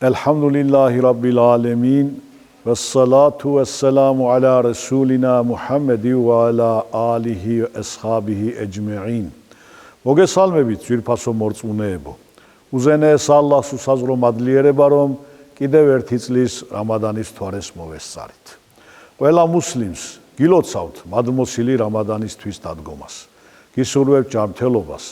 Elhamdülillahi Rabbil alemin. Vessalatu vesselamu ala Resulina Muhammedi ve ala alihi ve ashabihi ecma'in. მოგესალმებით ძვირფასო მორწმუნეებო. უზენაეს ალლაჰს უსაზრო მადლიერება, რომ კიდევ ერთი წლის რამადანის თვარეს მოვესწარით. ყველა მუსლიმს გილოცავთ მადმოსილი რამადანისთვის დადგომას. გისურვებთ ჯანმრთელობას,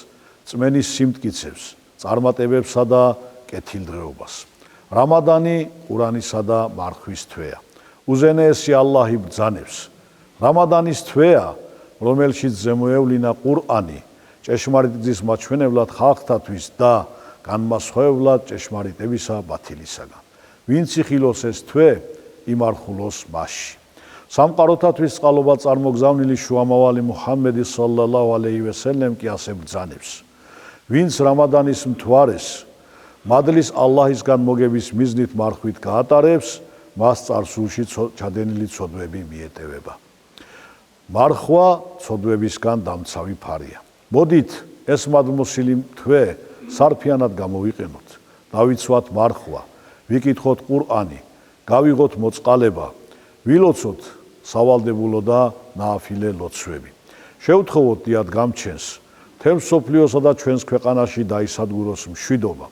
წმენის სიმტკიცებს, წარმატებებსა და კეთილდღეობას. რამადანი ყურანისა და მარხვის თვეა. უზენაესი ალლაჰი ბრძანებს. რამადანის თვეა, რომელშიც ზემოევლინა ყურანი, ჭეშმარიტ გზის მაჩვენებლად ხალხთათვის და განმასხვავებლად ჭეშმარიტებისა ბათილისაგან. ვინც იხილოს ეს თვე, იმარხულოს მასში. სამყაროთათვის წყალობა წარმოგზავნილი შუამავალი მუჰამმედი სალლალაჰუ ალეიჰი ვესელემ კი ასე ბრძანებს. ვინც რამადანის მთვარეს მადლის ალლაჰისგან მოგების მიზნით მარხვით გაატარებს, მას წარსულში ჩადენილი ცოდვები მიეტევება. მარხვა ცოდვებისგან დამცავი ფარია. მოდით ეს მადმოსილი თვე სარფიანად გამოვიყენოთ, დავიცვათ მარხვა, ვიკითხოთ ყურანი, გავიღოთ მოწყალება, ვილოცოთ სავალდებულო და ნააფილე ლოცვები. შევთხოვოთ დიად გამჩენს, მთელ მსოფლიოსა და ჩვენს ქვეყანაში დაისადგუროს მშვიდობა.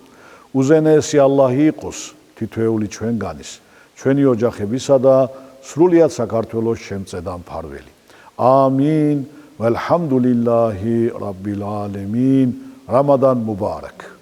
უზენაესი ალლაჰი იყოს თითოეული ჩვენგანის, ჩვენი ოჯახებისა და სრულიად საქართველოს შემწედა მფარველი. ამინ. والحمد لله رب العالمين. رمضان مبارك.